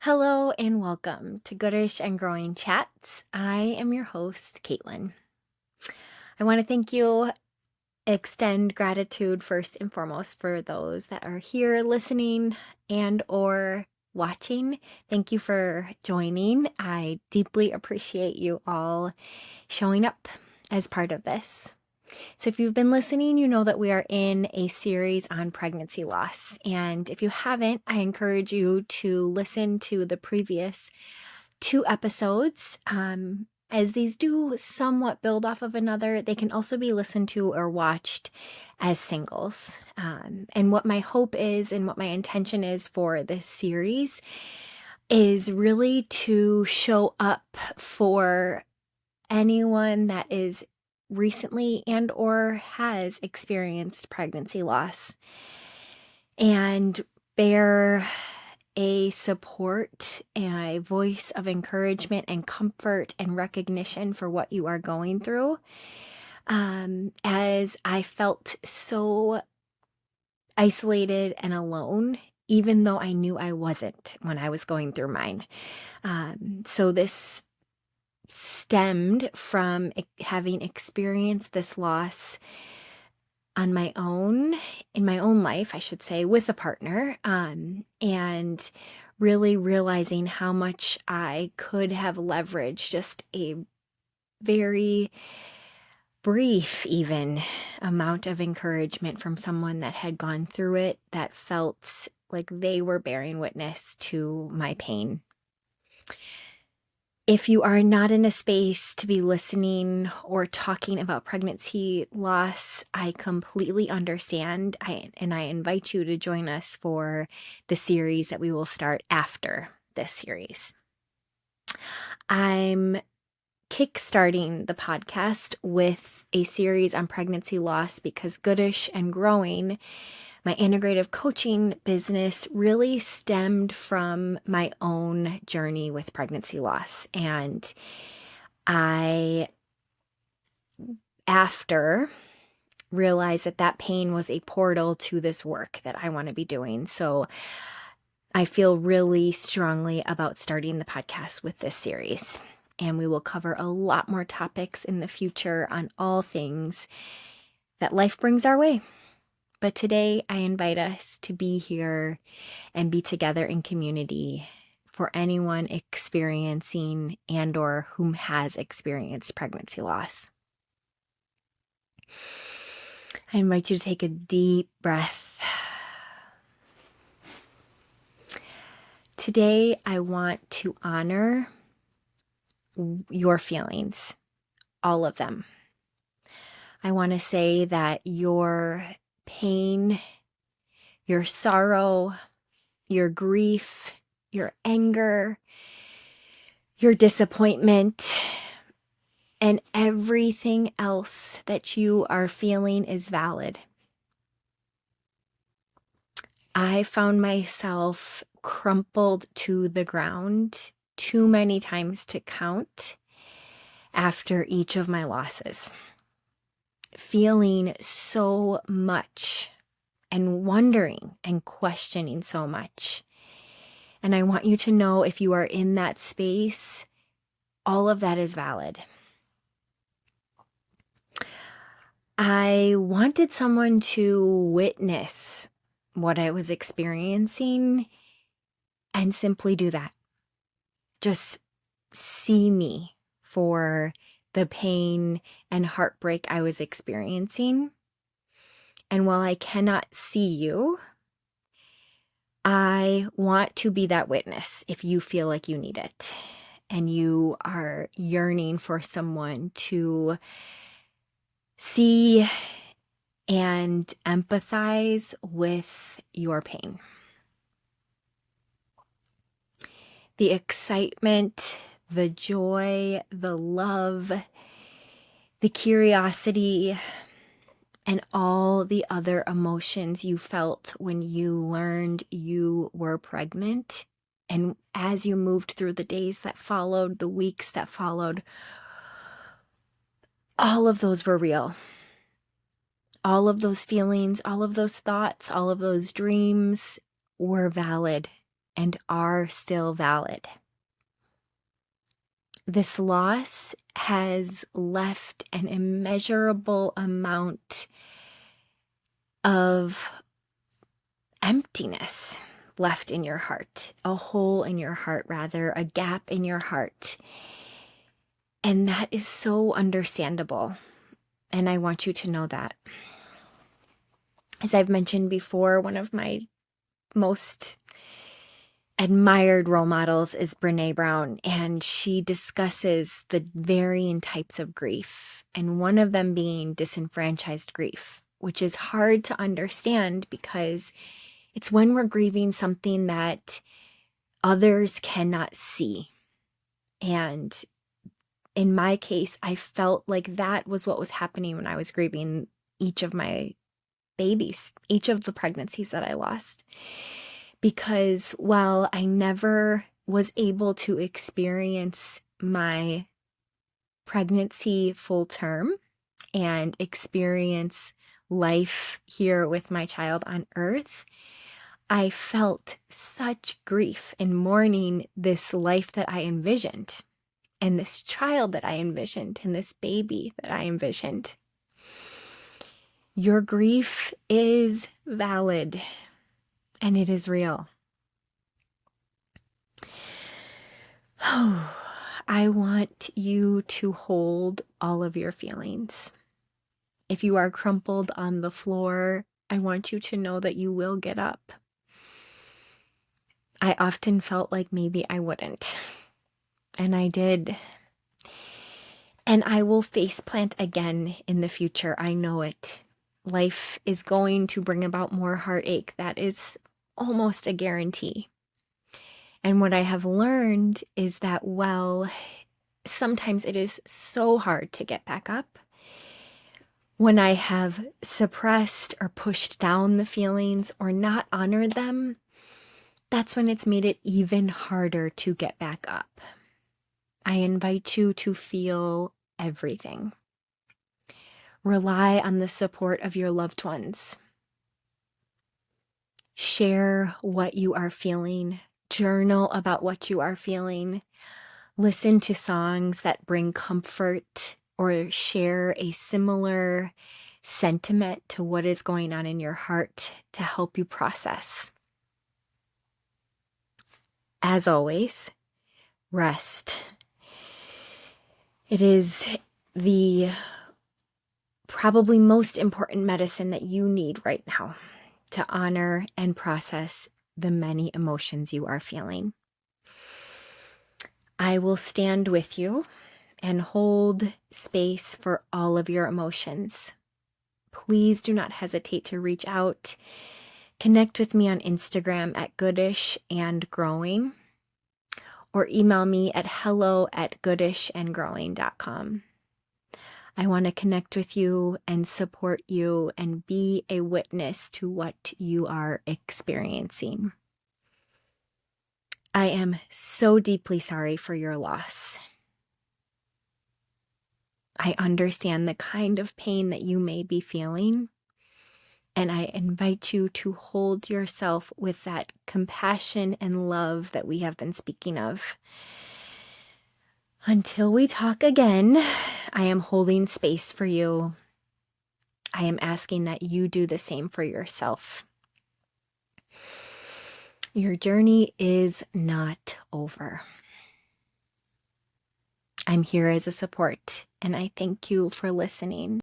Hello and welcome to Goodish and Growing Chats. I am your host, Caitlin. I want to thank you, extend gratitude first and foremost for those that are here listening and or watching. Thank you for joining. I deeply appreciate you all showing up as part of this. So if you've been listening, you know that we are in a series on pregnancy loss. And if you haven't, I encourage you to listen to the previous 2 episodes. As these do somewhat build off of another, they can also be listened to or watched as singles. And what my hope is and what my intention is for this series is really to show up for anyone that is recently and or has experienced pregnancy loss and bear a support, a voice of encouragement and comfort and recognition for what you are going through. As I felt so isolated and alone, even though I knew I wasn't when I was going through mine. So this stemmed from having experienced this loss on my own, in my own life, I should say, with a partner, and really realizing how much I could have leveraged just a very brief, even amount of encouragement from someone that had gone through it, that felt like they were bearing witness to my pain. If you are not in a space to be listening or talking about pregnancy loss, I completely understand. And I invite you to join us for the series that we will start after this series. I'm kickstarting the podcast with a series on pregnancy loss because Goodish and Growing, my integrative coaching business, really stemmed from my own journey with pregnancy loss. And I, after, realized that pain was a portal to this work that I want to be doing. So I feel really strongly about starting the podcast with this series. And we will cover a lot more topics in the future on all things that life brings our way. But today I invite us to be here and be together in community for anyone experiencing and or whom has experienced pregnancy loss. I invite you to take a deep breath. Today I want to honor your feelings, all of them. I want to say that your pain, your sorrow, your grief, your anger, your disappointment, and everything else that you are feeling is valid. I found myself crumpled to the ground too many times to count after each of my losses, feeling so much and wondering and questioning so much. And I want you to know, if you are in that space, all of that is valid. I wanted someone to witness what I was experiencing and simply do that. Just see me for the pain and heartbreak I was experiencing. And while I cannot see you, I want to be that witness if you feel like you need it and you are yearning for someone to see and empathize with your pain. The excitement, the joy, the love, the curiosity, and all the other emotions you felt when you learned you were pregnant. And as you moved through the days that followed, the weeks that followed, all of those were real. All of those feelings, all of those thoughts, all of those dreams were valid. and are still valid. This loss has left an immeasurable amount of emptiness left in your heart, a hole in your heart, rather, a gap in your heart. And that is so understandable. And I want you to know that. As I've mentioned before, one of my most admired role models is Brene Brown, and she discusses the varying types of grief, and one of them being disenfranchised grief, which is hard to understand because it's when we're grieving something that others cannot see. And in my case, I felt like that was what was happening when I was grieving each of my babies, each of the pregnancies that I lost. Because while I never was able to experience my pregnancy full term and experience life here with my child on earth, I felt such grief in mourning this life that I envisioned, and this child that I envisioned, and this baby that I envisioned. Your grief is valid, and it is real. Oh, I want you to hold all of your feelings. If you are crumpled on the floor, I want you to know that you will get up. I often felt like maybe I wouldn't, and I did. And I will faceplant again in the future. I know it. Life is going to bring about more heartache. That is almost a guarantee. And what I have learned is that, well, sometimes it is so hard to get back up. When I have suppressed or pushed down the feelings or not honored them, that's when it's made it even harder to get back up. I invite you to feel everything. Rely on the support of your loved ones. Share what you are feeling. Journal about what you are feeling. Listen to songs that bring comfort or share a similar sentiment to what is going on in your heart to help you process. As always, rest. It is the probably most important medicine that you need right now to honor and process the many emotions you are feeling. I will stand with you and hold space for all of your emotions. Please do not hesitate to reach out. Connect with me on Instagram at goodishandgrowing or email me at hello@goodishandgrowing.com. I want to connect with you and support you and be a witness to what you are experiencing. I am so deeply sorry for your loss. I understand the kind of pain that you may be feeling, and I invite you to hold yourself with that compassion and love that we have been speaking of. Until we talk again, I am holding space for you. I am asking that you do the same for yourself. Your journey is not over. I'm here as a support, and I thank you for listening.